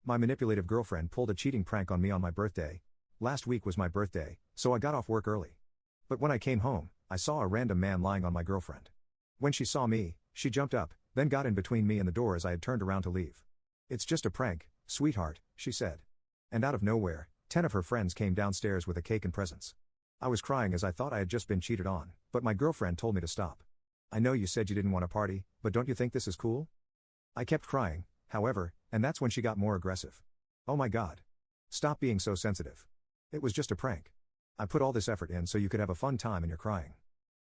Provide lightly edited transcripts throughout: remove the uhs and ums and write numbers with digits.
My manipulative girlfriend pulled a cheating prank on me on my birthday. Last week was my birthday, so I got off work early. But when I came home, I saw a random man lying on my girlfriend. When she saw me, she jumped up, then got in between me and the door as I had turned around to leave. "It's just a prank, sweetheart," she said. And out of nowhere, 10 of her friends came downstairs with a cake and presents. I was crying as I thought I had just been cheated on, but my girlfriend told me to stop. "I know you said you didn't want to party, but don't you think this is cool?" I kept crying, however, and that's when she got more aggressive. "Oh my God. Stop being so sensitive. It was just a prank. I put all this effort in so you could have a fun time and you're crying."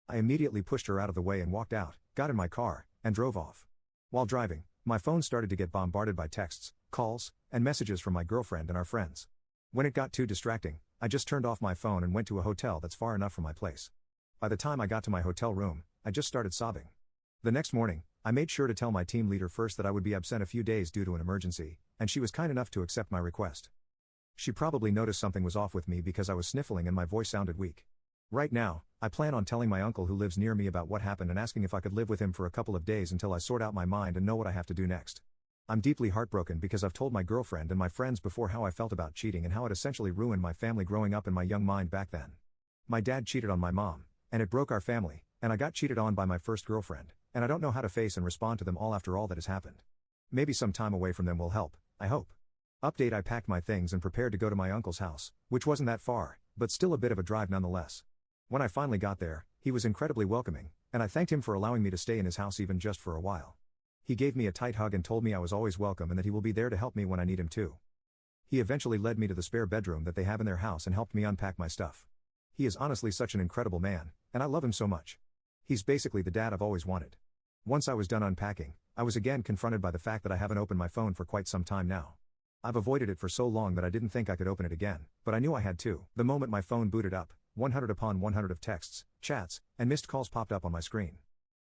I immediately pushed her out of the way and walked out, got in my car, and drove off. While driving, my phone started to get bombarded by texts, calls, and messages from my girlfriend and our friends. When it got too distracting, I just turned off my phone and went to a hotel that's far enough from my place. By the time I got to my hotel room, I just started sobbing. The next morning, I made sure to tell my team leader first that I would be absent a few days due to an emergency, and she was kind enough to accept my request. She probably noticed something was off with me because I was sniffling and my voice sounded weak. Right now, I plan on telling my uncle who lives near me about what happened and asking if I could live with him for a couple of days until I sort out my mind and know what I have to do next. I'm deeply heartbroken because I've told my girlfriend and my friends before how I felt about cheating and how it essentially ruined my family growing up in my young mind back then. My dad cheated on my mom, and it broke our family, and I got cheated on by my first girlfriend, and I don't know how to face and respond to them all after all that has happened. Maybe some time away from them will help, I hope. Update: I packed my things and prepared to go to my uncle's house, which wasn't that far, but still a bit of a drive nonetheless. When I finally got there, he was incredibly welcoming, and I thanked him for allowing me to stay in his house even just for a while. He gave me a tight hug and told me I was always welcome and that he will be there to help me when I need him too. He eventually led me to the spare bedroom that they have in their house and helped me unpack my stuff. He is honestly such an incredible man, and I love him so much. He's basically the dad I've always wanted. Once I was done unpacking, I was again confronted by the fact that I haven't opened my phone for quite some time now. I've avoided it for so long that I didn't think I could open it again, but I knew I had to. The moment my phone booted up, 100 upon 100 of texts, chats, and missed calls popped up on my screen.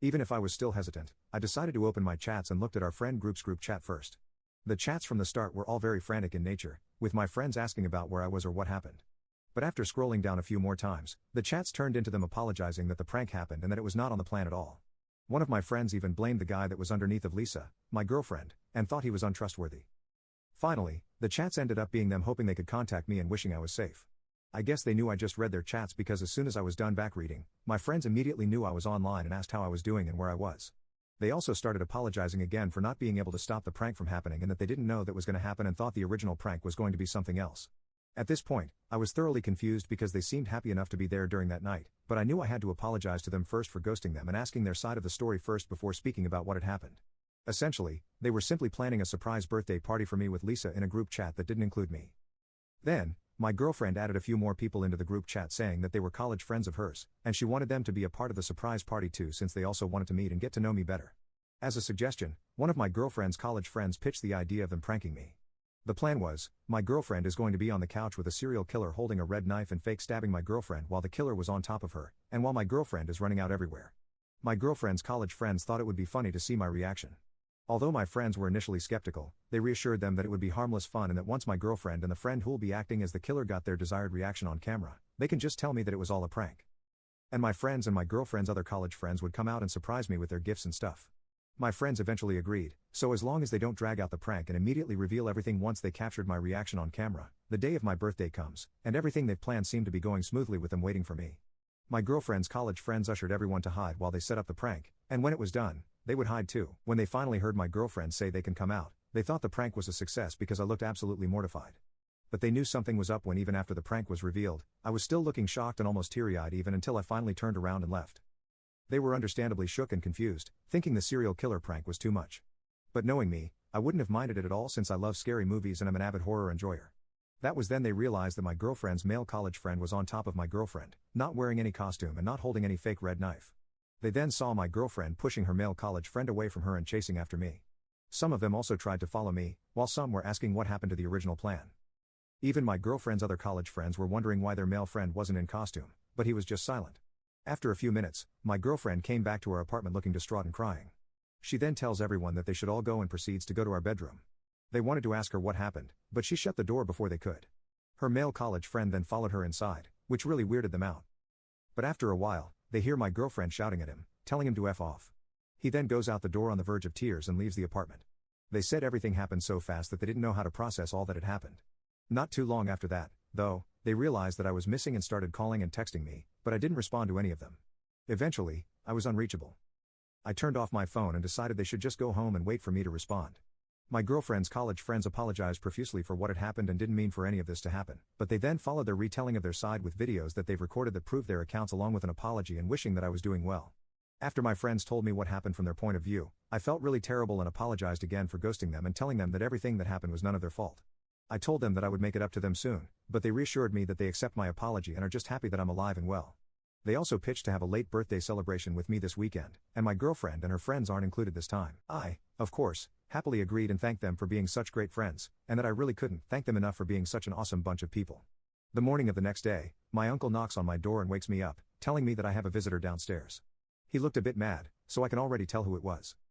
Even if I was still hesitant, I decided to open my chats and looked at our friend group's group chat first. The chats from the start were all very frantic in nature, with my friends asking about where I was or what happened. But after scrolling down a few more times, the chats turned into them apologizing that the prank happened and that it was not on the plan at all. One of my friends even blamed the guy that was underneath of Lisa, my girlfriend, and thought he was untrustworthy. Finally, the chats ended up being them hoping they could contact me and wishing I was safe. I guess they knew I just read their chats because as soon as I was done back reading, my friends immediately knew I was online and asked how I was doing and where I was. They also started apologizing again for not being able to stop the prank from happening and that they didn't know that was going to happen and thought the original prank was going to be something else. At this point, I was thoroughly confused because they seemed happy enough to be there during that night, but I knew I had to apologize to them first for ghosting them and asking their side of the story first before speaking about what had happened. Essentially, they were simply planning a surprise birthday party for me with Lisa in a group chat that didn't include me. Then, my girlfriend added a few more people into the group chat saying that they were college friends of hers, and she wanted them to be a part of the surprise party too since they also wanted to meet and get to know me better. As a suggestion, one of my girlfriend's college friends pitched the idea of them pranking me. The plan was, my girlfriend is going to be on the couch with a serial killer holding a red knife and fake stabbing my girlfriend while the killer was on top of her, and while my girlfriend is running out everywhere. My girlfriend's college friends thought it would be funny to see my reaction. Although my friends were initially skeptical, they reassured them that it would be harmless fun and that once my girlfriend and the friend who'll be acting as the killer got their desired reaction on camera, they can just tell me that it was all a prank. And my friends and my girlfriend's other college friends would come out and surprise me with their gifts and stuff. My friends eventually agreed, so as long as they don't drag out the prank and immediately reveal everything once they captured my reaction on camera, the day of my birthday comes, and everything they've planned seemed to be going smoothly with them waiting for me. My girlfriend's college friends ushered everyone to hide while they set up the prank, and when it was done, they would hide too. When they finally heard my girlfriend say they can come out, they thought the prank was a success because I looked absolutely mortified. But they knew something was up when even after the prank was revealed, I was still looking shocked and almost teary-eyed even until I finally turned around and left. They were understandably shook and confused, thinking the serial killer prank was too much. But knowing me, I wouldn't have minded it at all since I love scary movies and I'm an avid horror enjoyer. That was then they realized that my girlfriend's male college friend was on top of my girlfriend, not wearing any costume and not holding any fake red knife. They then saw my girlfriend pushing her male college friend away from her and chasing after me. Some of them also tried to follow me, while some were asking what happened to the original plan. Even my girlfriend's other college friends were wondering why their male friend wasn't in costume, but he was just silent. After a few minutes, my girlfriend came back to our apartment looking distraught and crying. She then tells everyone that they should all go and proceeds to go to our bedroom. They wanted to ask her what happened, but she shut the door before they could. Her male college friend then followed her inside, which really weirded them out. But after a while, they hear my girlfriend shouting at him, telling him to F off. He then goes out the door on the verge of tears and leaves the apartment. They said everything happened so fast that they didn't know how to process all that had happened. Not too long after that, though, they realized that I was missing and started calling and texting me, but I didn't respond to any of them. Eventually, I was unreachable. I turned off my phone and decided they should just go home and wait for me to respond. My girlfriend's college friends apologized profusely for what had happened and didn't mean for any of this to happen, but they then followed their retelling of their side with videos that they've recorded that proved their accounts along with an apology and wishing that I was doing well. After my friends told me what happened from their point of view, I felt really terrible and apologized again for ghosting them and telling them that everything that happened was none of their fault. I told them that I would make it up to them soon, but they reassured me that they accept my apology and are just happy that I'm alive and well. They also pitched to have a late birthday celebration with me this weekend, and my girlfriend and her friends aren't included this time. I, of course, happily agreed and thanked them for being such great friends, and that I really couldn't thank them enough for being such an awesome bunch of people. The morning of the next day, my uncle knocks on my door and wakes me up, telling me that I have a visitor downstairs. He looked a bit mad, so I can already tell who it was.